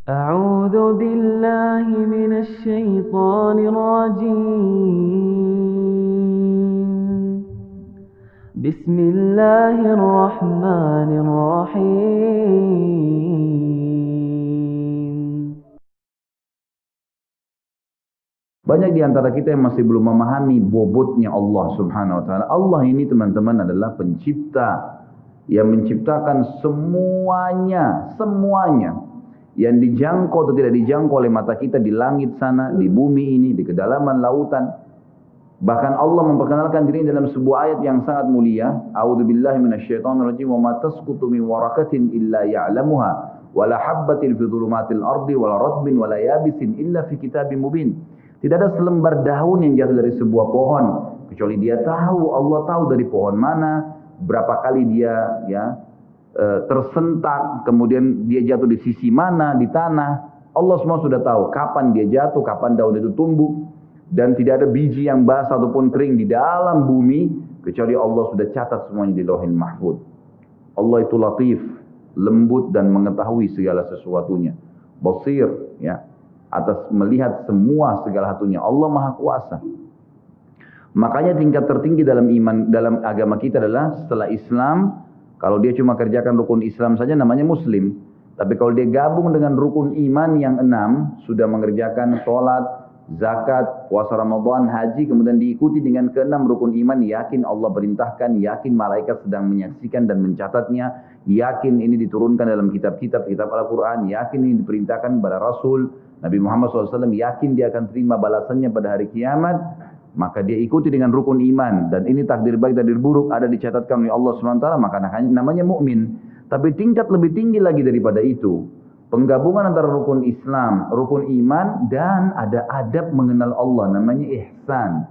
أعوذ بالله من الشيطان الرجيم بسم الله الرحمن الرحيم. Banyak di antara kita yang masih belum memahami bobotnya Allah Subhanahu wa taala. Allah ini teman-teman adalah pencipta yang menciptakan semuanya, semuanya yang dijangkau atau tidak dijangkau oleh mata kita di langit sana, di bumi ini, di kedalaman lautan. Bahkan Allah memperkenalkan diri dalam sebuah ayat yang sangat mulia. A'udzubillahi minasyaitonirrajim. Wa ma tasqutu min waraqatin illa ya'lamuha wa la habbatin fi dhulumatil ardi wa la ratbin wa la yabisin illa fi kitabim mubin. Tidak ada selembar daun yang jatuh dari sebuah pohon kecuali dia tahu, Allah tahu dari pohon mana, berapa kali dia tersentak, kemudian dia jatuh di sisi mana di tanah. Allah semua sudah tahu kapan dia jatuh, kapan daun itu tumbuh, dan tidak ada biji yang basah ataupun kering di dalam bumi kecuali Allah sudah catat semuanya di Lauhil Mahfuz. Allah itu latif, lembut dan mengetahui segala sesuatunya. Basir, ya, atas melihat semua segala satunya. Allah Maha Kuasa. Makanya tingkat tertinggi dalam iman, dalam agama kita adalah setelah Islam. Kalau dia cuma kerjakan rukun Islam saja namanya Muslim. Tapi kalau dia gabung dengan rukun iman yang 6, sudah mengerjakan sholat, zakat, puasa Ramadan, haji, kemudian diikuti dengan ke-6 rukun iman, yakin Allah perintahkan, yakin malaikat sedang menyaksikan dan mencatatnya, yakin ini diturunkan dalam kitab-kitab, kitab Al-Quran, yakin ini diperintahkan kepada Rasul Nabi Muhammad SAW, yakin dia akan terima balasannya pada hari kiamat, maka dia ikuti dengan rukun iman. Dan ini takdir baik, takdir buruk ada dicatatkan oleh Allah SWT, maka namanya mukmin. Tapi tingkat lebih tinggi lagi daripada itu, penggabungan antara rukun Islam, rukun iman, dan ada adab mengenal Allah, namanya ihsan.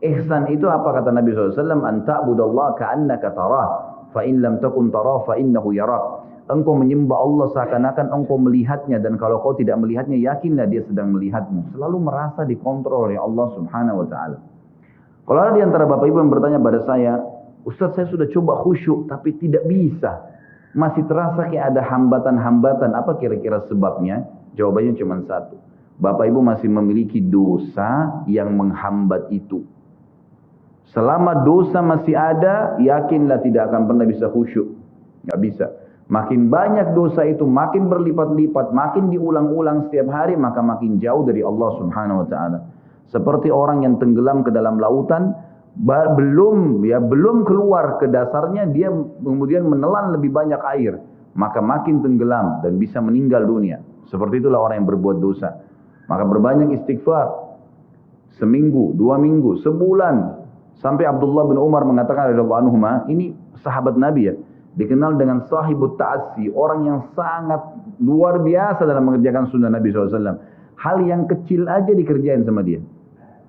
Ihsan itu apa kata Nabi SAW? An ta'budallaha ka'annaka tarah, fa in lam takun tarah fa innahu yarak. Engkau menyembah Allah seakan-akan engkau melihatnya, dan kalau kau tidak melihatnya, yakinlah dia sedang melihatmu. Selalu merasa dikontrol oleh Allah Subhanahu wa taala. Kalau ada di antara Bapak Ibu yang bertanya pada saya, Ustaz, saya sudah coba khusyuk tapi tidak bisa. Masih terasa kayak ada hambatan-hambatan. Apa kira-kira sebabnya? Jawabannya cuma satu. Bapak Ibu masih memiliki dosa yang menghambat itu. Selama dosa masih ada, yakinlah tidak akan pernah bisa khusyuk. Nggak bisa. Makin banyak dosa itu, makin berlipat-lipat, makin diulang-ulang setiap hari, maka makin jauh dari Allah Subhanahu wa taala. Seperti orang yang tenggelam ke dalam lautan, belum keluar ke dasarnya, dia kemudian menelan lebih banyak air, maka makin tenggelam dan bisa meninggal dunia. Seperti itulah orang yang berbuat dosa. Maka berbanyak istighfar. Seminggu, 2 minggu, sebulan. Sampai Abdullah bin Umar mengatakan radhiyallahu anhuma, ini sahabat Nabi ya, dikenal dengan sahibut ta'assi, orang yang sangat luar biasa dalam mengerjakan sunnah Nabi SAW. Hal yang kecil aja dikerjain sama dia.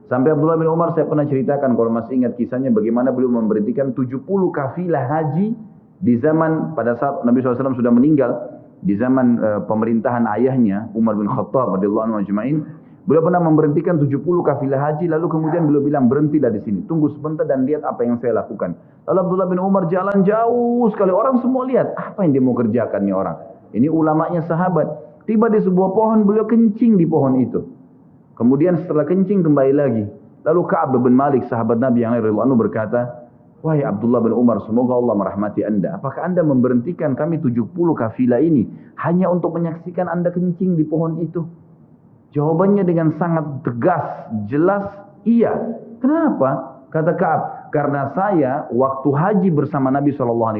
Sampai Abdullah bin Umar, saya pernah ceritakan kalau masih ingat kisahnya, bagaimana beliau memberhentikan 70 kafilah haji di zaman pada saat Nabi SAW sudah meninggal, di zaman pemerintahan ayahnya Umar bin Khattab radhiyallahu anhu ajma'in. Beliau pernah memberhentikan 70 kafilah haji, lalu kemudian beliau bilang, berhentilah di sini, tunggu sebentar dan lihat apa yang saya lakukan. Lalu Abdullah bin Umar jalan jauh sekali, orang semua lihat, apa yang dia mau kerjakan nih orang. Ini ulamanya sahabat. Tiba di sebuah pohon, beliau kencing di pohon itu. Kemudian setelah kencing kembali lagi. Lalu Ka'ab bin Malik, sahabat Nabi yang lain radhiyallahu anhu berkata, wahai Abdullah bin Umar, semoga Allah merahmati anda. Apakah anda memberhentikan kami 70 kafilah ini hanya untuk menyaksikan anda kencing di pohon itu? Jawabannya dengan sangat tegas, jelas, iya. Kenapa? Kata Ka'ab, karena saya waktu haji bersama Nabi SAW,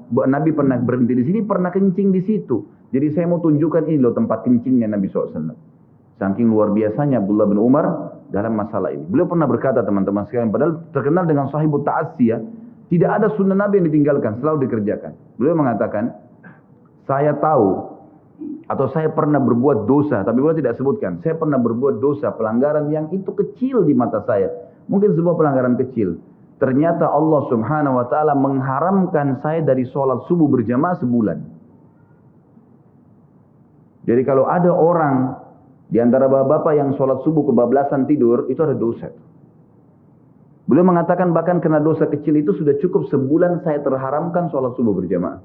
Nabi pernah berhenti di sini, pernah kencing di situ. Jadi saya mau tunjukkan ini loh tempat kencingnya Nabi SAW. Saking luar biasanya Abdullah bin Umar dalam masalah ini. Beliau pernah berkata, teman-teman sekalian, padahal terkenal dengan sahibut ta'assi ya, tidak ada sunnah Nabi yang ditinggalkan, selalu dikerjakan. Beliau mengatakan, saya tahu atau saya pernah berbuat dosa, tapi beliau tidak sebutkan. Saya pernah berbuat dosa, pelanggaran yang itu kecil di mata saya. Mungkin sebuah pelanggaran kecil. Ternyata Allah Subhanahu wa taala mengharamkan saya dari sholat subuh berjamaah sebulan. Jadi kalau ada orang di antara bapak-bapak yang sholat subuh kebablasan tidur, itu ada dosa. Beliau mengatakan bahkan karena dosa kecil itu sudah cukup sebulan saya terharamkan sholat subuh berjamaah.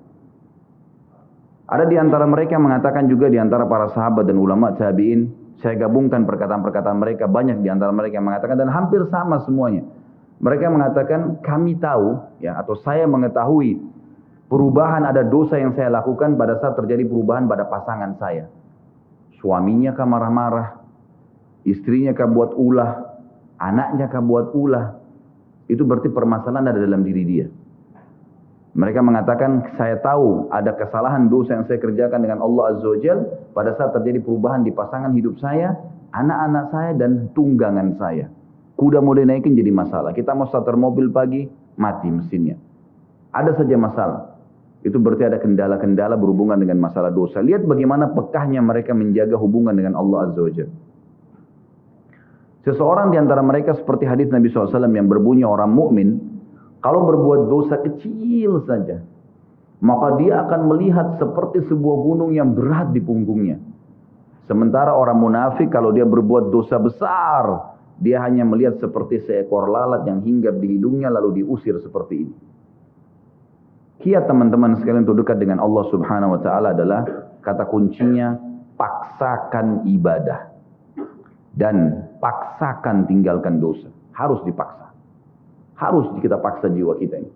Ada di antara mereka yang mengatakan juga di antara para sahabat dan ulama tabi'in, saya gabungkan perkataan-perkataan mereka, banyak di antara mereka yang mengatakan dan hampir sama semuanya. Mereka mengatakan kami tahu ya atau saya mengetahui perubahan ada dosa yang saya lakukan pada saat terjadi perubahan pada pasangan saya. Suaminya kah marah-marah, istrinya kah buat ulah, anaknya kah buat ulah. Itu berarti permasalahan ada dalam diri dia. Mereka mengatakan, saya tahu ada kesalahan dosa yang saya kerjakan dengan Allah Azza wa Jal pada saat terjadi perubahan di pasangan hidup saya, anak-anak saya, dan tunggangan saya. Kuda mau dinaikin jadi masalah. Kita mau starter mobil pagi, mati mesinnya. Ada saja masalah. Itu berarti ada kendala-kendala berhubungan dengan masalah dosa. Lihat bagaimana pekahnya mereka menjaga hubungan dengan Allah Azza wa Jal. Seseorang di antara mereka seperti hadis Nabi SAW yang berbunyi orang mukmin, kalau berbuat dosa kecil saja, maka dia akan melihat seperti sebuah gunung yang berat di punggungnya. Sementara orang munafik kalau dia berbuat dosa besar, dia hanya melihat seperti seekor lalat yang hinggap di hidungnya lalu diusir seperti ini. Kiat teman-teman sekalian untuk dekat dengan Allah Subhanahu wa Ta'ala adalah kata kuncinya paksakan ibadah dan paksakan tinggalkan dosa. Harus dipaksa. Harus kita paksa jiwa kita ini.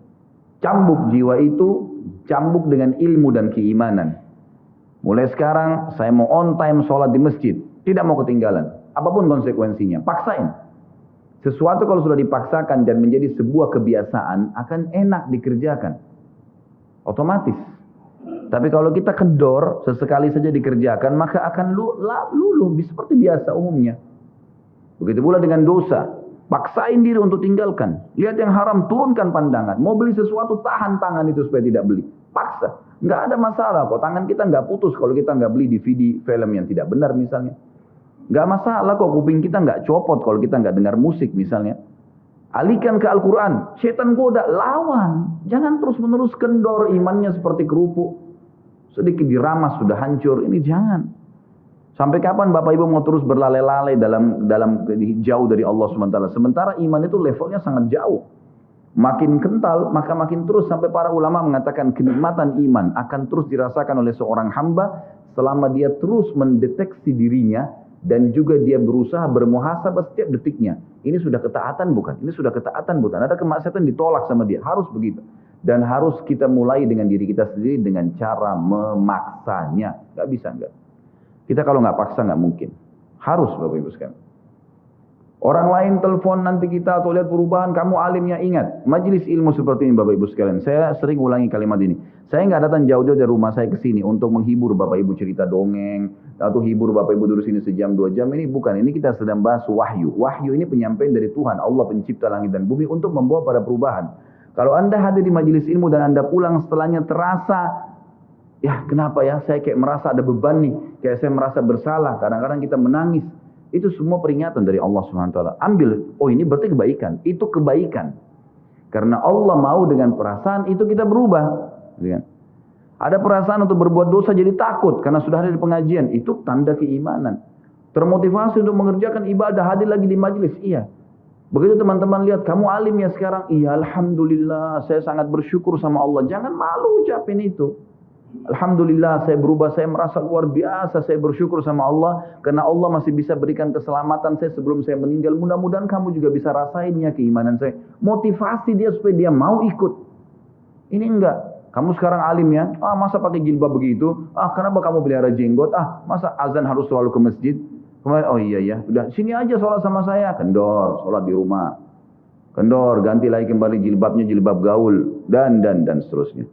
Cambuk jiwa itu, cambuk dengan ilmu dan keimanan. Mulai sekarang, saya mau on time sholat di masjid. Tidak mau ketinggalan. Apapun konsekuensinya, paksain. Sesuatu kalau sudah dipaksakan dan menjadi sebuah kebiasaan, akan enak dikerjakan. Otomatis. Tapi kalau kita kendor, sesekali saja dikerjakan, maka akan luluh seperti biasa umumnya. Begitu pula dengan dosa. Paksain diri untuk tinggalkan. Lihat yang haram, turunkan pandangan. Mau beli sesuatu, tahan tangan itu supaya tidak beli. Paksa. Nggak ada masalah kok. Tangan kita nggak putus kalau kita nggak beli DVD film yang tidak benar misalnya. Nggak masalah kok. Kuping kita nggak copot kalau kita nggak dengar musik misalnya. Alihkan ke Al-Quran. Setan goda, lawan. Jangan terus-menerus kendor imannya seperti kerupuk. Sedikit diramas sudah hancur. Ini jangan. Sampai kapan Bapak Ibu mau terus berlale-lale dalam jauh dari Allah SWT? Sementara iman itu levelnya sangat jauh. Makin kental, maka makin terus sampai para ulama mengatakan kenikmatan iman akan terus dirasakan oleh seorang hamba selama dia terus mendeteksi dirinya dan juga dia berusaha bermuhasabah setiap detiknya. Ini sudah ketaatan bukan? Ini sudah ketaatan bukan? Ada kemaksiatan ditolak sama dia. Harus begitu. Dan harus kita mulai dengan diri kita sendiri dengan cara memaksanya. Gak bisa enggak. Kita kalau nggak paksa nggak mungkin. Harus Bapak Ibu sekalian. Orang lain telepon nanti kita atau lihat perubahan, kamu alimnya ingat. Majelis ilmu seperti ini Bapak Ibu sekalian. Saya sering ulangi kalimat ini. Saya nggak datang jauh-jauh dari rumah saya ke sini untuk menghibur Bapak Ibu cerita dongeng. Atau hibur Bapak Ibu duduk sini sejam 2 jam. Ini bukan. Ini kita sedang bahas wahyu. Wahyu ini penyampaian dari Tuhan. Allah pencipta langit dan bumi untuk membawa pada perubahan. Kalau Anda hadir di majelis ilmu dan Anda pulang setelahnya terasa, ya kenapa ya saya kayak merasa ada beban nih. Kayak saya merasa bersalah. Kadang-kadang kita menangis. Itu semua peringatan dari Allah SWT. Ambil. Oh ini berarti kebaikan. Itu kebaikan. Karena Allah mau dengan perasaan itu kita berubah. Ada perasaan untuk berbuat dosa jadi takut. Karena sudah ada di pengajian. Itu tanda keimanan. Termotivasi untuk mengerjakan ibadah. Hadir lagi di majelis. Iya. Begitu teman-teman lihat. Kamu alim ya sekarang. Iya Alhamdulillah. Saya sangat bersyukur sama Allah. Jangan malu ucapin itu. Alhamdulillah saya berubah, saya merasa luar biasa, saya bersyukur sama Allah karena Allah masih bisa berikan keselamatan saya sebelum saya meninggal. Mudah-mudahan kamu juga bisa rasainnya keimanan saya. Motivasi dia supaya dia mau ikut. Ini enggak. Kamu sekarang alim ya, masa pakai jilbab begitu? Kenapa kamu pelihara jenggot? Masa azan harus selalu ke masjid? Kemarin, oh iya ya, udah sini aja sholat sama saya. Kendor, sholat di rumah. Kendor, ganti lagi kembali jilbabnya jilbab gaul dan seterusnya.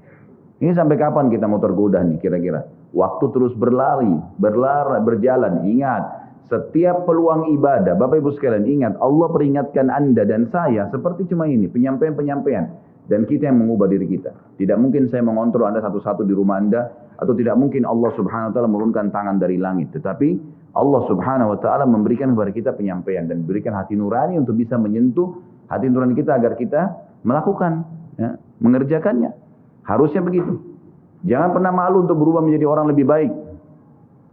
Ini sampai kapan kita mau tergoda nih kira-kira? Waktu terus berjalan. Ingat, setiap peluang ibadah, Bapak Ibu sekalian ingat, Allah peringatkan Anda dan saya seperti cuma ini, penyampaian. Dan kita yang mengubah diri kita. Tidak mungkin saya mengontrol Anda satu-satu di rumah Anda, atau tidak mungkin Allah Subhanahu Wa Taala menurunkan tangan dari langit. Tetapi Allah Subhanahu Wa Taala memberikan kepada kita penyampaian dan berikan hati nurani untuk bisa menyentuh hati nurani kita agar kita melakukan, ya, mengerjakannya. Harusnya begitu. Jangan pernah malu untuk berubah menjadi orang lebih baik.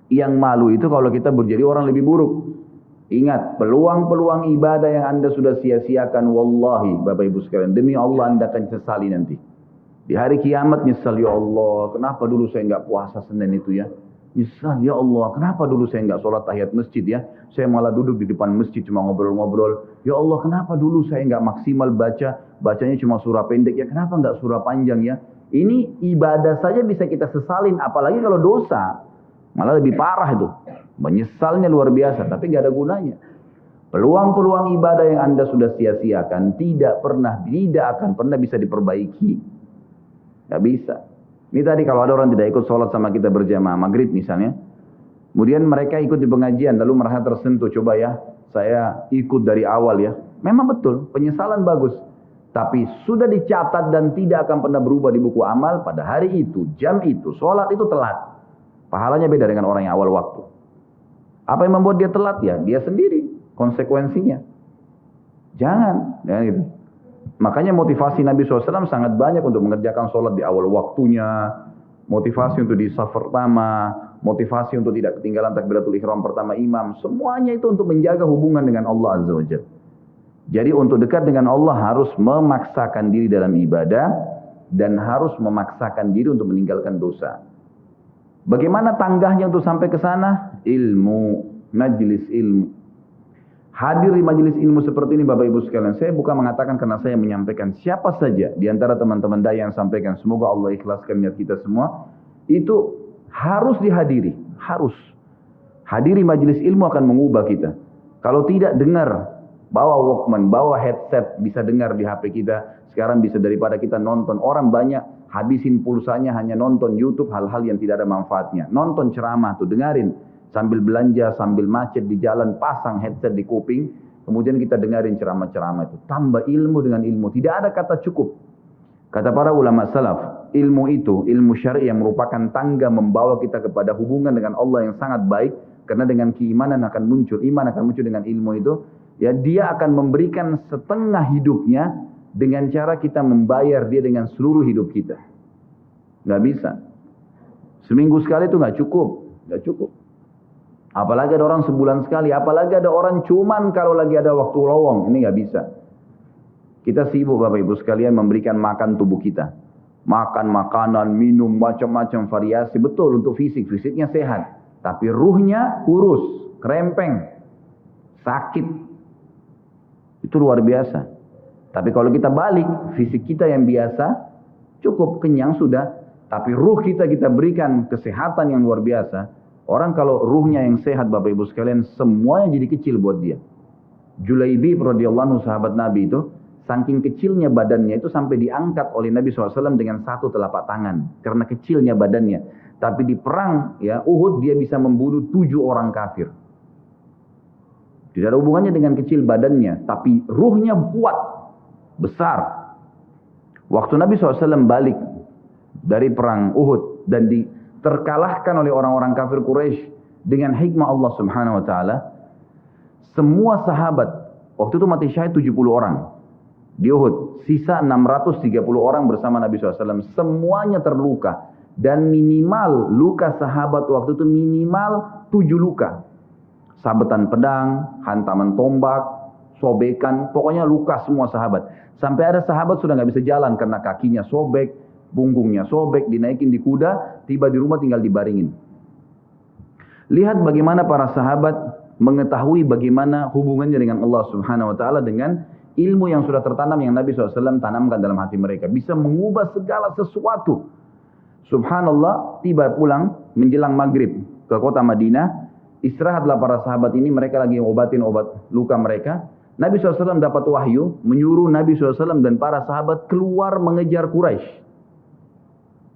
Yang malu itu kalau kita menjadi orang lebih buruk. Ingat, peluang-peluang ibadah yang Anda sudah sia-siakan, wallahi Bapak Ibu sekalian, demi Allah Anda akan sesali nanti. Di hari kiamat nyesal, ya Allah, kenapa dulu saya nggak puasa Senin itu ya? Nyesal, ya Allah, kenapa dulu saya nggak sholat tahiyat masjid ya? Saya malah duduk di depan masjid cuma ngobrol-ngobrol. Ya Allah, kenapa dulu saya nggak maksimal bacanya cuma surah pendek ya? Kenapa nggak surah panjang ya? Ini ibadah saja bisa kita sesalin, apalagi kalau dosa. Malah lebih parah itu. Menyesalnya luar biasa, tapi nggak ada gunanya. Peluang-peluang ibadah yang Anda sudah sia-siakan tidak akan pernah bisa diperbaiki. Gak bisa. Ini tadi kalau ada orang tidak ikut sholat sama kita berjamaah maghrib misalnya, kemudian mereka ikut di pengajian lalu merasa tersentuh, coba ya saya ikut dari awal ya. Memang betul, penyesalan bagus. Tapi sudah dicatat dan tidak akan pernah berubah di buku amal. Pada hari itu, jam itu, sholat itu telat. Pahalanya beda dengan orang yang awal waktu. Apa yang membuat dia telat ya? Dia sendiri, konsekuensinya. Jangan gitu. Makanya motivasi Nabi SAW sangat banyak untuk mengerjakan sholat di awal waktunya, motivasi untuk di saf pertama, motivasi untuk tidak ketinggalan takbiratul ihram pertama imam. Semuanya itu untuk menjaga hubungan dengan Allah Azza wa Jalla. Jadi untuk dekat dengan Allah harus memaksakan diri dalam ibadah dan harus memaksakan diri untuk meninggalkan dosa. Bagaimana tangganya untuk sampai ke sana? Ilmu, majlis ilmu. Hadir di majelis ilmu seperti ini Bapak Ibu sekalian, saya bukan mengatakan karena saya menyampaikan, siapa saja di antara teman-teman dai yang sampaikan, semoga Allah ikhlaskan niat kita semua, itu harus dihadiri, harus. Hadiri majelis ilmu akan mengubah kita. Kalau tidak, dengar, bawa Walkman, bawa headset, bisa dengar di HP kita. Sekarang bisa daripada kita nonton, orang banyak habisin pulsanya hanya nonton YouTube hal-hal yang tidak ada manfaatnya. Nonton ceramah tuh, dengarin. Sambil belanja, sambil macet di jalan, pasang headset di kuping, kemudian kita dengarin ceramah-ceramah itu. Tambah ilmu dengan ilmu. Tidak ada kata cukup. Kata para ulama salaf, ilmu itu, ilmu syar'i yang merupakan tangga membawa kita kepada hubungan dengan Allah yang sangat baik, karena dengan keimanan akan muncul, iman akan muncul dengan ilmu itu, ya dia akan memberikan setengah hidupnya dengan cara kita membayar dia dengan seluruh hidup kita. Nggak bisa. Seminggu sekali itu nggak cukup. Nggak cukup. Apalagi ada orang sebulan sekali, apalagi ada orang cuman kalau lagi ada waktu lowong, ini nggak bisa. Kita sibuk Bapak Ibu sekalian memberikan makan tubuh kita. Makan makanan, minum, macam-macam variasi, betul untuk fisiknya sehat. Tapi ruhnya kurus, krempeng, sakit. Itu luar biasa. Tapi kalau kita balik, fisik kita yang biasa, cukup kenyang sudah. Tapi ruh kita berikan kesehatan yang luar biasa. Orang kalau ruhnya yang sehat Bapak Ibu sekalian, semuanya jadi kecil buat dia. Julaibib radhiyallahu anhu sahabat Nabi itu, saking kecilnya badannya itu sampai diangkat oleh Nabi SAW dengan satu telapak tangan. Karena kecilnya badannya. Tapi di perang ya Uhud dia bisa membunuh 7 orang kafir. Tidak ada hubungannya dengan kecil badannya. Tapi ruhnya kuat, besar. Waktu Nabi SAW balik dari perang Uhud dan terkalahkan oleh orang-orang kafir Quraisy dengan hikmah Allah Subhanahu wa taala, semua sahabat waktu itu mati syahid 70 orang di Uhud, sisa 630 orang bersama Nabi SAW, semuanya terluka dan minimal luka sahabat waktu itu minimal 7 luka. Sabetan pedang, hantaman tombak, sobekan, pokoknya luka semua sahabat. Sampai ada sahabat sudah nggak bisa jalan karena kakinya sobek, punggungnya sobek, dinaikin di kuda, tiba di rumah tinggal dibaringin. Lihat bagaimana para sahabat mengetahui bagaimana hubungannya dengan Allah Subhanahu wa taala dengan ilmu yang sudah tertanam yang Nabi SAW tanamkan dalam hati mereka. Bisa mengubah segala sesuatu. Subhanallah, tiba pulang menjelang maghrib ke kota Madinah, istirahatlah para sahabat ini, mereka lagi obatin obat luka mereka. Nabi SAW dapat wahyu, menyuruh Nabi SAW dan para sahabat keluar mengejar Quraisy.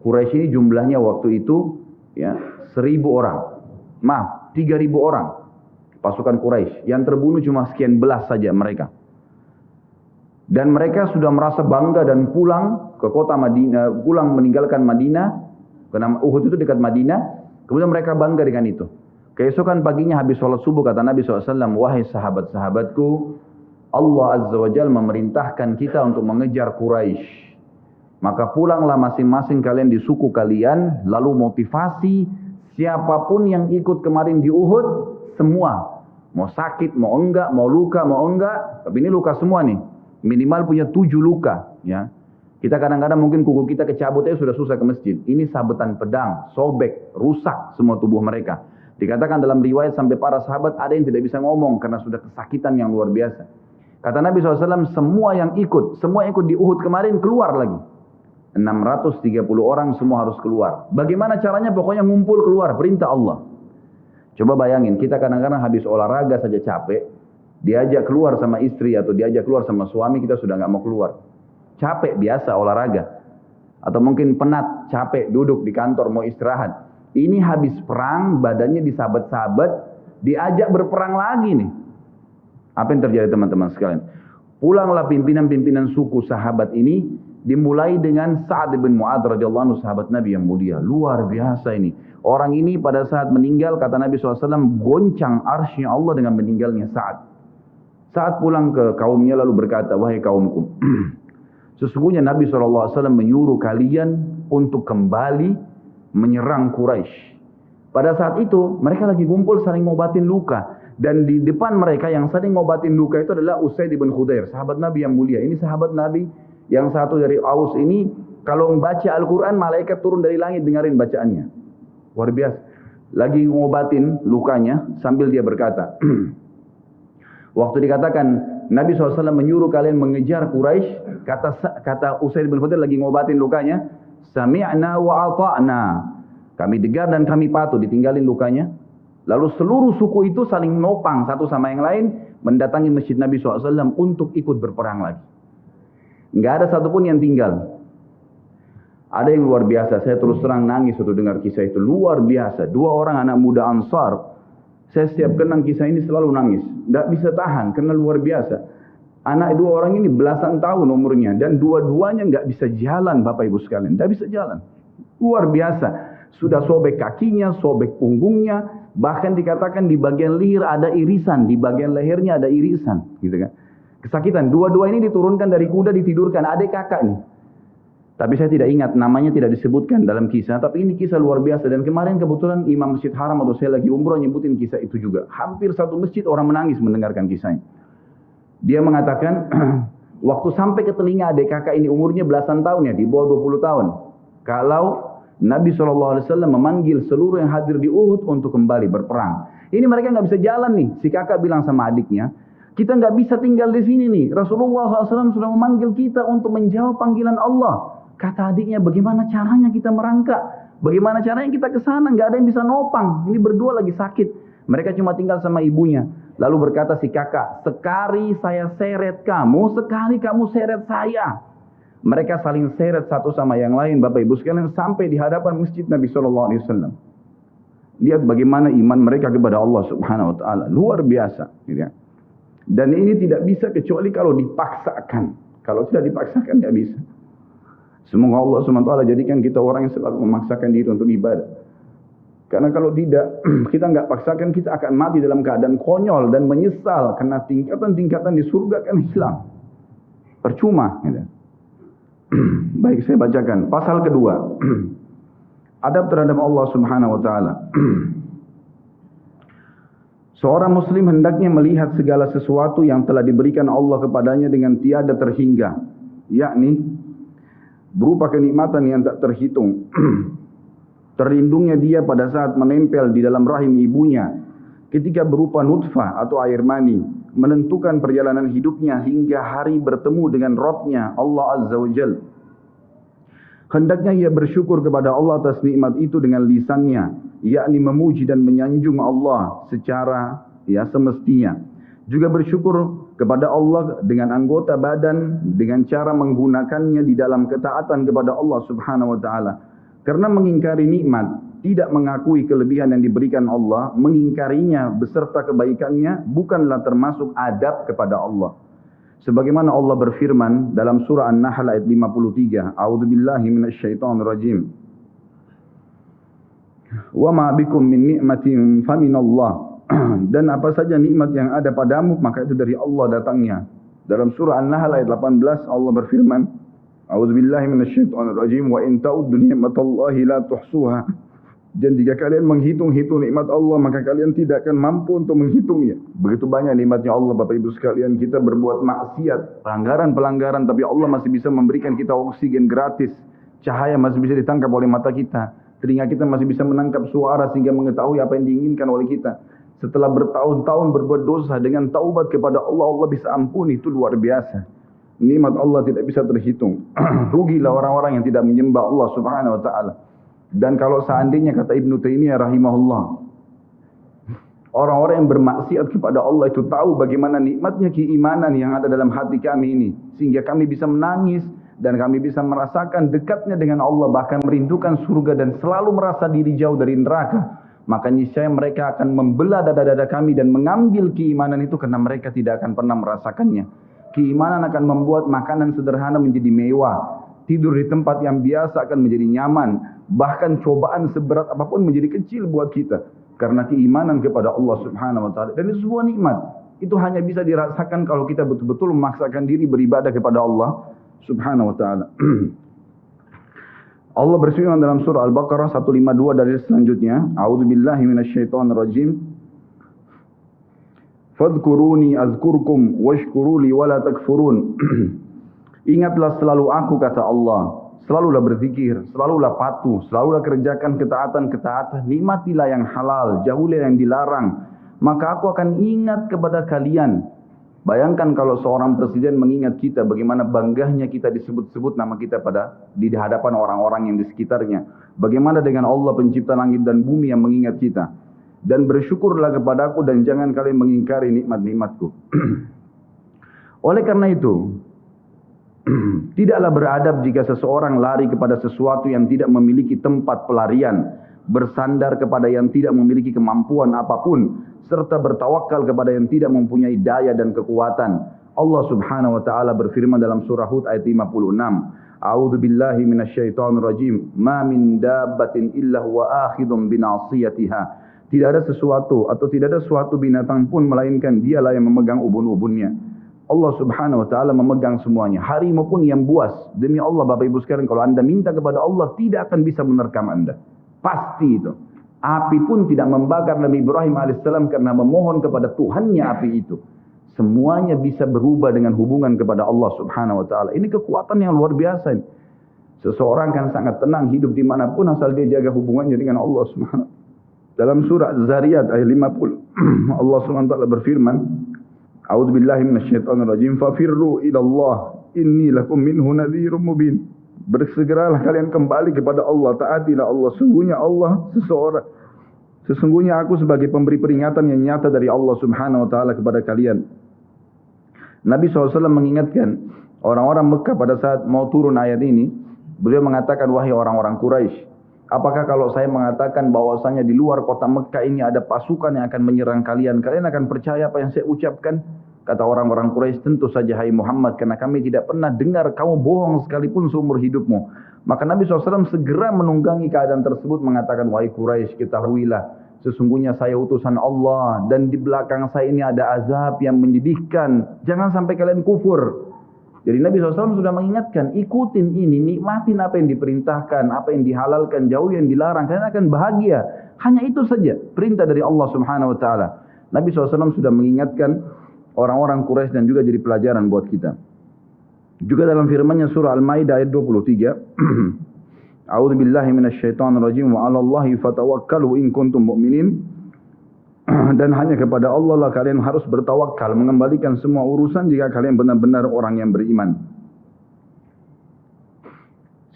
Quraisy ini jumlahnya waktu itu ya 1.000 orang. Maaf, 3.000 orang. Pasukan Quraisy. Yang terbunuh cuma sekian belas saja mereka. Dan mereka sudah merasa bangga dan pulang ke kota Madinah, pulang meninggalkan Madinah, karena Uhud itu dekat Madinah. Kemudian mereka bangga dengan itu. Keesokan paginya habis sholat subuh kata Nabi SAW, wahai sahabat-sahabatku, Allah Azza wa Jalla memerintahkan kita untuk mengejar Quraisy. Maka pulanglah masing-masing kalian di suku kalian, lalu motivasi siapapun yang ikut kemarin di Uhud, semua. Mau sakit, mau enggak, mau luka, mau enggak. Tapi ini luka semua nih. Minimal punya 7 luka. Ya. Kita kadang-kadang mungkin kuku kita kecabut aja sudah susah ke masjid. Ini sabetan pedang, sobek, rusak semua tubuh mereka. Dikatakan dalam riwayat sampai para sahabat ada yang tidak bisa ngomong karena sudah kesakitan yang luar biasa. Kata Nabi SAW, semua yang ikut di Uhud kemarin keluar lagi. 630 orang semua harus keluar. Bagaimana caranya? Pokoknya ngumpul keluar, perintah Allah. Coba bayangin, kita kadang-kadang habis olahraga saja capek, diajak keluar sama istri atau diajak keluar sama suami, kita sudah nggak mau keluar. Capek biasa olahraga. Atau mungkin penat, capek, duduk di kantor mau istirahat. Ini habis perang, badannya disabet-sabet, diajak berperang lagi nih. Apa yang terjadi teman-teman sekalian? Pulanglah pimpinan-pimpinan suku sahabat ini, dimulai dengan Sa'ad bin Mu'adz radhiyallahu anhu, sahabat Nabi yang mulia. Luar biasa ini. Orang ini pada saat meninggal, kata Nabi SAW, goncang arsy Allah dengan meninggalnya Sa'ad. Saat pulang ke kaumnya lalu berkata, wahai kaumku, sesungguhnya Nabi SAW menyuruh kalian untuk kembali menyerang Quraisy. Pada saat itu mereka lagi kumpul saling ngobatin luka. Dan di depan mereka yang saling ngobatin luka itu adalah Usaid bin Khudair, sahabat Nabi yang mulia. Ini sahabat Nabi yang satu dari Aus ini, kalau membaca Al-Quran, malaikat turun dari langit dengarin bacaannya. Luar biasa. Lagi ngobatin lukanya sambil dia berkata, waktu dikatakan Nabi SAW menyuruh kalian mengejar Quraisy, kata Usaid bin Khudair lagi ngobatin lukanya, sami'na wa ata'na. Kami dengar dan kami patuh, ditinggalin lukanya. Lalu seluruh suku itu saling nopang satu sama yang lain, mendatangi masjid Nabi SAW untuk ikut berperang lagi. Nggak ada satupun yang tinggal. Ada yang luar biasa, saya terus terang nangis waktu dengar kisah itu. Luar biasa, 2 orang anak muda Ansar, saya setiap kenang kisah ini selalu nangis. Nggak bisa tahan, karena luar biasa. Anak 2 orang ini belasan tahun umurnya, dan dua-duanya nggak bisa jalan, Bapak Ibu sekalian. Nggak bisa jalan. Luar biasa. Sudah sobek kakinya, sobek punggungnya, bahkan dikatakan di bagian leher ada irisan, di bagian lehernya ada irisan, gitu kan. Kesakitan. Dua-dua ini diturunkan dari kuda, ditidurkan, adik kakak nih. Tapi saya tidak ingat, namanya tidak disebutkan dalam kisah, tapi ini kisah luar biasa. Dan kemarin kebetulan Imam Masjid Haram atau saya lagi umroh nyebutin kisah itu juga. Hampir satu masjid orang menangis mendengarkan kisahnya. Dia mengatakan, waktu sampai ke telinga adik kakak ini umurnya belasan tahun ya, di bawah 20 tahun. Kalau Nabi SAW memanggil seluruh yang hadir di Uhud untuk kembali berperang. Ini mereka nggak bisa jalan nih. Si kakak bilang sama adiknya, kita nggak bisa tinggal di sini nih. Rasulullah SAW sudah memanggil kita untuk menjawab panggilan Allah. Kata adiknya, bagaimana caranya kita merangkak? Bagaimana caranya kita ke sana? Nggak ada yang bisa nopang. Ini berdua lagi sakit. Mereka cuma tinggal sama ibunya. Lalu berkata si kakak, sekali saya seret kamu, sekali kamu seret saya. Mereka saling seret satu sama yang lain, Bapak Ibu sekalian, sampai di hadapan masjid Nabi SAW. Lihat bagaimana iman mereka kepada Allah Subhanahu Wa Taala, luar biasa. Gitu ya. Dan ini tidak bisa kecuali kalau dipaksakan. Kalau tidak dipaksakan nggak bisa. Semoga Allah Subhanahu Wa Taala jadikan kita orang yang selalu memaksakan diri untuk ibadah. Karena kalau tidak, kita nggak paksakan, kita akan mati dalam keadaan konyol dan menyesal karena tingkatan-tingkatan di surga akan hilang. Percuma. Gitu. Baik, saya bacakan pasal kedua. Adab terhadap Allah Subhanahu Wa Taala. Seorang muslim hendaknya melihat segala sesuatu yang telah diberikan Allah kepadanya dengan tiada terhingga, yakni berupa kenikmatan yang tak terhitung. Terlindungnya dia pada saat menempel di dalam rahim ibunya, ketika berupa nutfah atau air mani, menentukan perjalanan hidupnya hingga hari bertemu dengan Rabb-Nya Allah Azza wa Jal. Hendaknya ia bersyukur kepada Allah atas nikmat itu dengan lisannya, yakni memuji dan menyanjung Allah secara semestinya. Juga bersyukur kepada Allah dengan anggota badan, dengan cara menggunakannya di dalam ketaatan kepada Allah Subhanahu wa Ta'ala. Karena mengingkari nikmat, tidak mengakui kelebihan yang diberikan Allah, mengingkarinya beserta kebaikannya, bukanlah termasuk adab kepada Allah. Sebagaimana Allah berfirman dalam surah An-Nahl ayat 53, A'udzubillahi minasyaitonirrajim. Wa ma bikum min ni'matin faminallah. Dan apa saja nikmat yang ada padamu, maka itu dari Allah datangnya. Dalam surah An-Nahl ayat 18, Allah berfirman, A'udzubillahi minasyaitonirrajim, wa in ta'uddu ni'matallahi la tuhsuha. Dan jika kalian menghitung-hitung nikmat Allah, maka kalian tidak akan mampu untuk menghitungnya. Begitu banyak nikmatnya Allah, Bapak Ibu sekalian. Kita berbuat maksiat, pelanggaran, tapi Allah masih bisa memberikan kita oksigen gratis. Cahaya masih bisa ditangkap oleh mata kita. Telinga kita masih bisa menangkap suara sehingga mengetahui apa yang diinginkan oleh kita. Setelah bertahun-tahun berbuat dosa, dengan taubat kepada Allah, Allah bisa ampuni. Itu luar biasa. Nikmat Allah tidak bisa terhitung. Rugilah orang-orang yang tidak menyembah Allah Subhanahu wa ta'ala. Dan kalau seandainya, kata Ibnu Taimiyah rahimahullah, orang-orang yang bermaksiat kepada Allah itu tahu bagaimana nikmatnya keimanan yang ada dalam hati kami ini, sehingga kami bisa menangis dan kami bisa merasakan dekatnya dengan Allah, bahkan merindukan surga dan selalu merasa diri jauh dari neraka, maka niscaya mereka akan membelah dada-dada kami dan mengambil keimanan itu karena mereka tidak akan pernah merasakannya. Keimanan akan membuat makanan sederhana menjadi mewah, tidur di tempat yang biasa akan menjadi nyaman, bahkan cobaan seberat apapun menjadi kecil buat kita karena keimanan kepada Allah Subhanahu wa ta'ala. Dan itu sebuah nikmat. Itu hanya bisa dirasakan kalau kita betul-betul memaksakan diri beribadah kepada Allah Subhanahu wa ta'ala. Allah berfirman dalam surah Al-Baqarah 152 dari selanjutnya, A'udzubillahi minasyaitonirrajim. Fadhkuruni azkurkum washkuruli wala takfurun. Ingatlah selalu aku, kata Allah. Selalulah berzikir, selalulah patuh, selalulah kerjakan ketaatan-ketaatan. Nikmatilah yang halal, jauhilah yang dilarang. Maka aku akan ingat kepada kalian. Bayangkan kalau seorang presiden mengingat kita, bagaimana bangganya kita disebut-sebut nama kita di hadapan orang-orang yang di sekitarnya. Bagaimana dengan Allah pencipta langit dan bumi yang mengingat kita. Dan bersyukurlah kepadaku dan jangan kalian mengingkari nikmat-nikmatku. Oleh karena itu, tidaklah beradab jika seseorang lari kepada sesuatu yang tidak memiliki tempat pelarian, bersandar kepada yang tidak memiliki kemampuan apapun, serta bertawakal kepada yang tidak mempunyai daya dan kekuatan. Allah Subhanahu wa ta'ala berfirman dalam surah Hud ayat 56. A'udzu billahi minasyaitonir rajim. Ma min dabbatin illa huwa akhidun binasiyatiha. Tidak ada sesuatu atau tidak ada suatu binatang pun melainkan dialah yang memegang ubun-ubunnya. Allah Subhanahu wa ta'ala memegang semuanya. Harimau pun yang buas. Demi Allah, Bapak Ibu sekalian, kalau anda minta kepada Allah, tidak akan bisa menerkam anda. Pasti itu. Api pun tidak membakar Nabi Ibrahim alaihissalam karena memohon kepada Tuhannya api itu. Semuanya bisa berubah dengan hubungan kepada Allah Subhanahu wa ta'ala. Ini kekuatan yang luar biasa. Seseorang kan sangat tenang hidup dimanapun asal dia jaga hubungannya dengan Allah Subhanahu wa ta'ala. Dalam surah Az-Zariyat ayat 50, Allah Subhanahu wa ta'ala berfirman, A'udzu billahi minasyaitonir rajim. Fafirru ila Allah inni lakum minhu nadhirum mubin. Bersegeralah kalian kembali kepada Allah, taatilah Allah. Sesungguhnya aku sebagai pemberi peringatan yang nyata dari Allah Subhanahu wa ta'ala kepada kalian. Nabi SAW mengingatkan orang-orang Mekah pada saat mau turun ayat ini. Beliau mengatakan, wahai orang-orang Quraisy, apakah kalau saya mengatakan bahwasanya di luar kota Mekah ini ada pasukan yang akan menyerang kalian, kalian akan percaya apa yang saya ucapkan? Kata orang-orang Quraisy, tentu saja hai Muhammad, karena kami tidak pernah dengar kamu bohong sekalipun seumur hidupmu. Maka Nabi SAW segera menunggangi keadaan tersebut, mengatakan, wahai Quraisy, ketahuilah, sesungguhnya saya utusan Allah, dan di belakang saya ini ada azab yang menyedihkan. Jangan sampai kalian kufur. Jadi Nabi SAW sudah mengingatkan, ikutin ini, nikmatin apa yang diperintahkan, apa yang dihalalkan, jauh yang dilarang, kalian akan bahagia. Hanya itu saja perintah dari Allah Subhanahu wa ta'ala. Nabi SAW sudah mengingatkan orang-orang Quraisy dan juga jadi pelajaran buat kita. Juga dalam firman-Nya surah Al-Maidah ayat 23, A'udzu billahi minasyaitonir rajim wa 'alallahi fatawakkalu in kuntum mu'minin. Dan hanya kepada Allah lah kalian harus bertawakal, mengembalikan semua urusan jika kalian benar-benar orang yang beriman.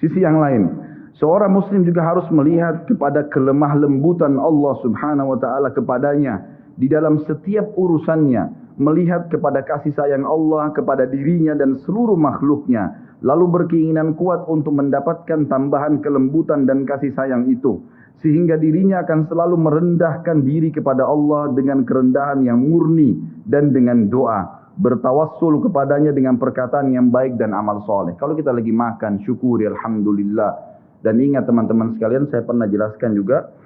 Sisi yang lain, seorang muslim juga harus melihat kepada kelemah lembutan Allah Subhanahu wa ta'ala kepadanya di dalam setiap urusannya, melihat kepada kasih sayang Allah kepada dirinya dan seluruh makhluknya, lalu berkeinginan kuat untuk mendapatkan tambahan kelembutan dan kasih sayang itu, sehingga dirinya akan selalu merendahkan diri kepada Allah dengan kerendahan yang murni dan dengan doa, bertawassul kepadanya dengan perkataan yang baik dan amal soleh. Kalau kita lagi makan, syukuri, alhamdulillah. Dan ingat teman-teman sekalian, saya pernah jelaskan juga,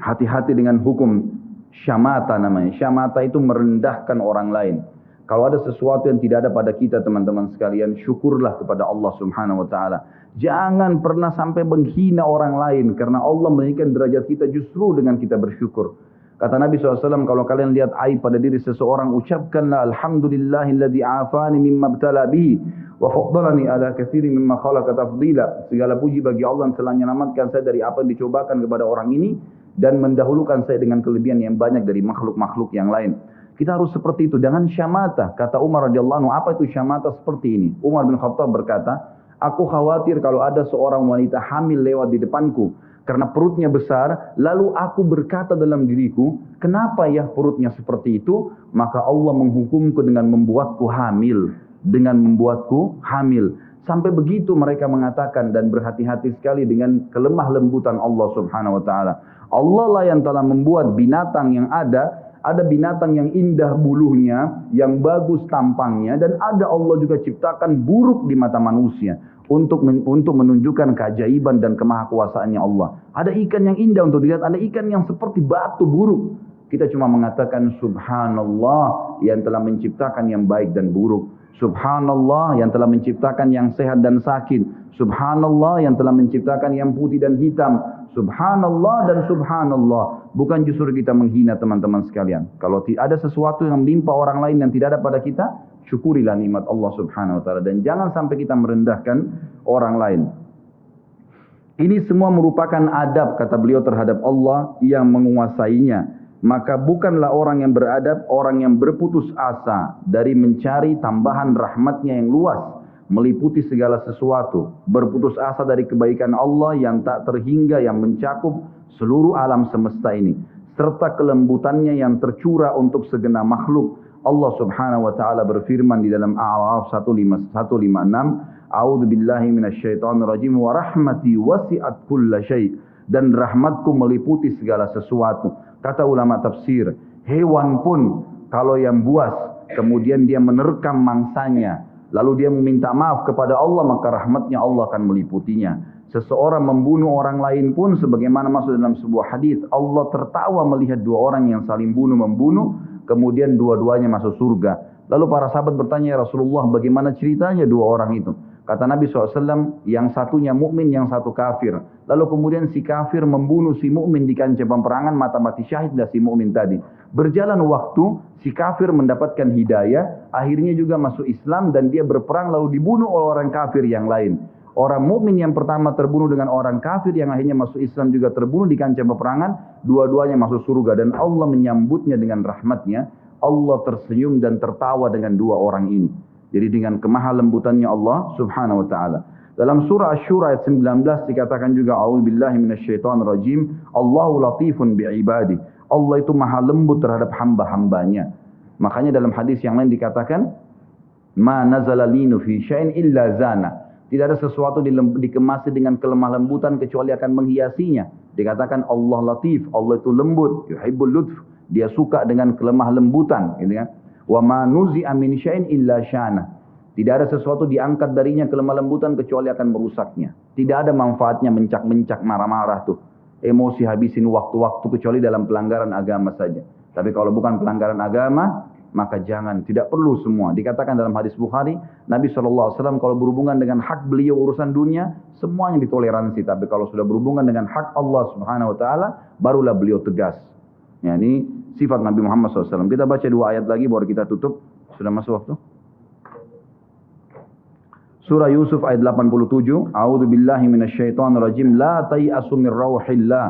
hati-hati dengan hukum syamata namanya. Syamata itu merendahkan orang lain. Kalau ada sesuatu yang tidak ada pada kita teman-teman sekalian, syukurlah kepada Allah Subhanahu wa taala. Jangan pernah sampai menghina orang lain karena Allah menaikkan derajat kita justru dengan kita bersyukur. Kata Nabi SAW, kalau kalian lihat aib pada diri seseorang, ucapkanlah alhamdulillahilladzi afani mimma ibtala bihi wa faddalani ala katsiri mimma khalaqa tafdila. Segala puji bagi Allah yang telah menyelamatkan saya dari apa yang dicobakan kepada orang ini dan mendahulukan saya dengan kelebihan yang banyak dari makhluk-makhluk yang lain. Kita harus seperti itu, jangan syamata. Kata Umar radhiyallahu anhu, apa itu syamata seperti ini? Umar bin Khattab berkata, aku khawatir kalau ada seorang wanita hamil lewat di depanku karena perutnya besar, lalu aku berkata dalam diriku, kenapa ya perutnya seperti itu? Maka Allah menghukumku dengan membuatku hamil, Sampai begitu mereka mengatakan dan berhati-hati sekali dengan kelemah lembutan Allah Subhanahu wa taala. Allah lah yang telah membuat binatang yang ada binatang yang indah bulunya, yang bagus tampangnya, dan ada Allah juga ciptakan buruk di mata manusia untuk menunjukkan keajaiban dan kemahakuasaannya Allah. Ada ikan yang indah untuk dilihat, ada ikan yang seperti batu buruk. Kita cuma mengatakan subhanallah yang telah menciptakan yang baik dan buruk. Subhanallah yang telah menciptakan yang sehat dan sakit. Subhanallah yang telah menciptakan yang putih dan hitam. Subhanallah dan subhanallah. Bukan justru kita menghina teman-teman sekalian. Kalau ada sesuatu yang menimpa orang lain yang tidak ada pada kita, syukurilah nikmat Allah Subhanahu wa taala dan jangan sampai kita merendahkan orang lain. Ini semua merupakan adab kata beliau terhadap Allah yang menguasainya. Maka bukanlah orang yang beradab, orang yang berputus asa dari mencari tambahan rahmatnya yang luas, meliputi segala sesuatu, berputus asa dari kebaikan Allah yang tak terhingga, yang mencakup seluruh alam semesta ini, serta kelembutannya yang tercurah untuk segenap makhluk. Allah Subhanahu wa taala berfirman di dalam A'raf 156, A'udzu billahi minasyaitonir rajim wa rahmati wasi'at kulla syai', dan rahmatku meliputi segala sesuatu. Kata ulama tafsir, hewan pun kalau yang buas kemudian dia menerkam mangsanya, lalu dia meminta maaf kepada Allah, maka rahmatnya Allah akan meliputinya. Seseorang membunuh orang lain pun sebagaimana masuk dalam sebuah hadis, Allah tertawa melihat dua orang yang saling membunuh, kemudian dua-duanya masuk surga. Lalu para sahabat bertanya, ya Rasulullah, bagaimana ceritanya dua orang itu? Kata Nabi SAW, yang satunya mukmin, yang satu kafir. Lalu kemudian si kafir membunuh si mukmin di kancah peperangan, mata mati syahid dah si mukmin tadi. Berjalan waktu, si kafir mendapatkan hidayah, akhirnya juga masuk Islam dan dia berperang lalu dibunuh oleh orang kafir yang lain. Orang mukmin yang pertama terbunuh dengan orang kafir yang akhirnya masuk Islam juga terbunuh di kancah peperangan, dua-duanya masuk surga dan Allah menyambutnya dengan rahmatnya. Allah tersenyum dan tertawa dengan dua orang ini. Jadi dengan kemahalembutannya Allah Subhanahu wa taala. Dalam surah Asy-Syura ayat 19 dikatakan juga a'udzubillahi minasyaitonir rajim, Allahu latifun bi'ibadi. Allah itu maha lembut terhadap hamba-hambanya. Makanya dalam hadis yang lain dikatakan, ma nazala linu fi syai'in illa zana. Tidak ada sesuatu dikemasi dengan kelemah lembutan kecuali akan menghiasinya. Dikatakan Allah latif, Allah itu lembut, yuhibbul lutf. Dia suka dengan kelemah lembutan, gitu ya. Wa ma nuzi'a min syai'in illa syana. Tidak ada sesuatu diangkat darinya kelemah lembutan kecuali akan merusaknya. Tidak ada manfaatnya mencak-mencak, marah-marah tuh. Emosi habisin waktu-waktu kecuali dalam pelanggaran agama saja. Tapi kalau bukan pelanggaran agama, maka jangan, tidak perlu semua. Dikatakan dalam hadis Bukhari, Nabi SAW kalau berhubungan dengan hak beliau urusan dunia, semuanya ditoleransi. Tapi kalau sudah berhubungan dengan hak Allah Subhanahu wa taala, barulah beliau tegas. Ya, ini sifat Nabi Muhammad SAW. Kita baca dua ayat lagi baru kita tutup. Sudah masuk waktu? Surah Yusuf ayat 87. A'udzu billahi minasyaitonir rajim. La tai'asu mir rauhillah.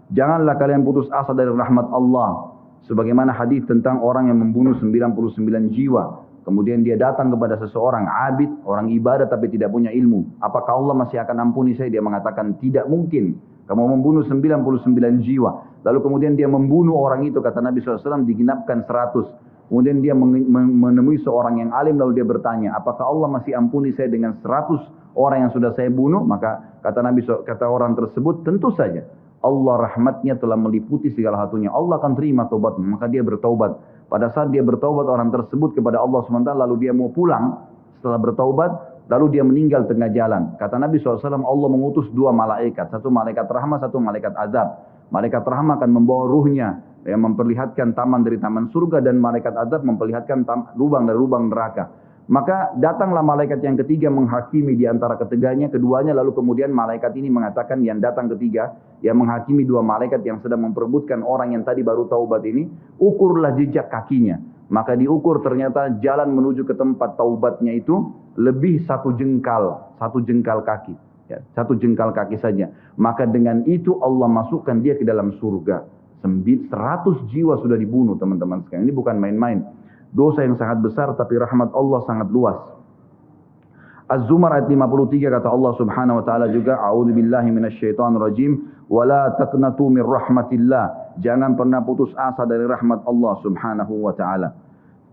Janganlah kalian putus asa dari rahmat Allah. Sebagaimana hadis tentang orang yang membunuh 99 jiwa. Kemudian dia datang kepada seseorang abid, orang ibadah tapi tidak punya ilmu. Apakah Allah masih akan ampuni saya? Dia mengatakan tidak mungkin. Kamu membunuh 99 jiwa. Lalu kemudian dia membunuh orang itu, kata Nabi SAW, digenapkan 100. Kemudian dia menemui seorang yang alim, lalu dia bertanya, apakah Allah masih ampuni saya dengan 100 orang yang sudah saya bunuh? Maka kata orang tersebut, tentu saja. Allah rahmatnya telah meliputi segala satunya. Allah akan terima taubat, maka dia bertaubat. Pada saat dia bertaubat, orang tersebut kepada Allah SWT, lalu dia mau pulang setelah bertaubat, lalu dia meninggal tengah jalan. Kata Nabi SAW, Allah mengutus dua malaikat. Satu malaikat rahmat, satu malaikat azab. Malaikat rahmat akan membawa ruhnya yang memperlihatkan taman dari taman surga, dan malaikat azab memperlihatkan lubang dari lubang neraka. Maka datanglah malaikat yang ketiga menghakimi di antara keduanya, lalu kemudian malaikat ini mengatakan, yang datang ketiga, yang menghakimi dua malaikat yang sedang memperebutkan orang yang tadi baru taubat ini, ukurlah jejak kakinya. Maka diukur, ternyata jalan menuju ke tempat taubatnya itu lebih satu jengkal kaki. Ya, satu jengkal kaki saja. Maka dengan itu Allah masukkan dia ke dalam surga. 100 jiwa sudah dibunuh, teman-teman sekalian. Ini bukan main-main. Dosa yang sangat besar, tapi rahmat Allah sangat luas. Az-Zumar ayat 53 kata Allah Subhanahu wa taala juga, a'udzubillahi minasyaitonir rajim, wala taqnatu min rahmatillah. Jangan pernah putus asa dari rahmat Allah Subhanahu wa taala.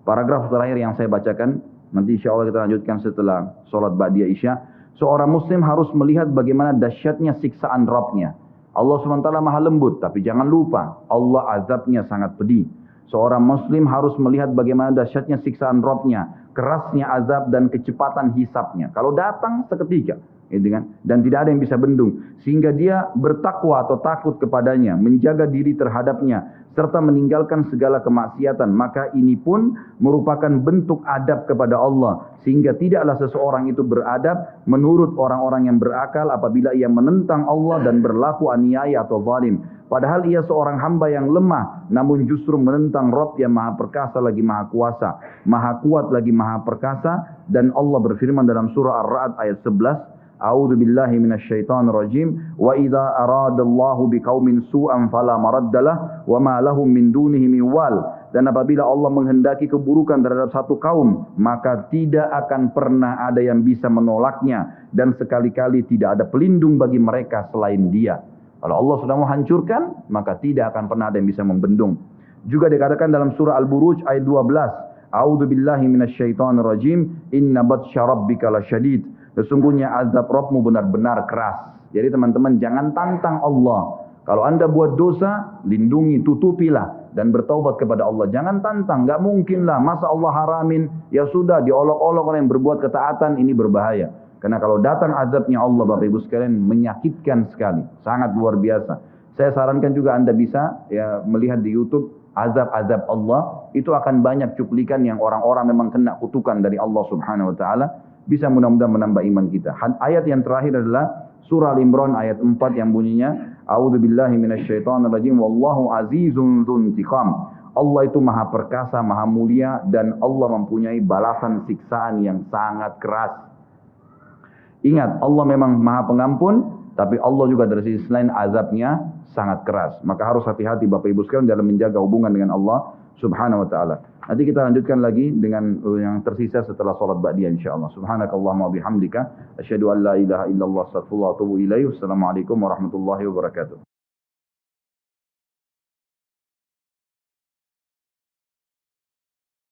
Paragraf terakhir yang saya bacakan, nanti insyaallah kita lanjutkan setelah salat ba'diyah Isya. Seorang muslim harus melihat bagaimana dahsyatnya siksaan Rabb-Nya. Allah SWT maha lembut, tapi jangan lupa Allah azabnya sangat pedih. Seorang muslim harus melihat bagaimana dahsyatnya siksaan Rabb-Nya, kerasnya azab dan kecepatan hisabnya. Kalau datang seketika, gitu kan? Dan tidak ada yang bisa bendung. Sehingga dia bertakwa atau takut kepadanya, menjaga diri terhadapnya, serta meninggalkan segala kemaksiatan. Maka ini pun merupakan bentuk adab kepada Allah. Sehingga tidaklah seseorang itu beradab menurut orang-orang yang berakal apabila ia menentang Allah dan berlaku aniaya atau zalim. Padahal ia seorang hamba yang lemah, namun justru menentang Rabb yang maha perkasa lagi maha kuasa, maha kuat lagi maha perkasa. Dan Allah berfirman dalam surah Ar-Ra'd ayat 11, A'udzu billahi minasyaitonir rajim, wa idza aradallahu biqaumin su'an fala maraddalah wa ma lahum min dunihi min wal. Dan apabila Allah menghendaki keburukan terhadap satu kaum, maka tidak akan pernah ada yang bisa menolaknya, dan sekali-kali tidak ada pelindung bagi mereka selain Dia. Kalau Allah sudah mau hancurkan, maka tidak akan pernah ada yang bisa membendung. Juga dikatakan dalam surah Al-Buruj ayat 12, A'udzu billahi minasyaitonir rajim, inna batsya rabbika lasyadid. Sesungguhnya azab Rabbmu benar-benar keras. Jadi teman-teman, jangan tantang Allah. Kalau Anda buat dosa, lindungi, tutupilah dan bertaubat kepada Allah. Jangan tantang, enggak mungkinlah, masa Allah haramin? Ya sudah, diolok-olok orang yang berbuat ketaatan, ini berbahaya. Karena kalau datang azabnya Allah, Bapak Ibu sekalian, menyakitkan sekali, sangat luar biasa. Saya sarankan juga Anda bisa ya melihat di YouTube azab-azab Allah. Itu akan banyak cuplikan yang orang-orang memang kena kutukan dari Allah Subhanahu wa taala. Bisa mudah-mudahan menambah iman kita. Ayat yang terakhir adalah surah Al-Imran ayat 4 yang bunyinya, A'udzubillahi minasyaitonir rajim, wallahu azizun dzuntiqam. Allah itu maha perkasa, maha mulia, dan Allah mempunyai balasan siksaan yang sangat keras. Ingat, Allah memang maha pengampun, tapi Allah juga dari sisi lain azabnya sangat keras. Maka harus hati-hati Bapak Ibu sekalian dalam menjaga hubungan dengan Allah Subhanahu wa taala. Nanti kita lanjutkan lagi dengan yang tersisa setelah salat ba'diyah insyaallah. Subhanakallahumma wa bihamdika asyhadu an la ilaha illallah astaghfiruka wa atubu ilaik. Wassalamualaikum warahmatullahi wabarakatuh.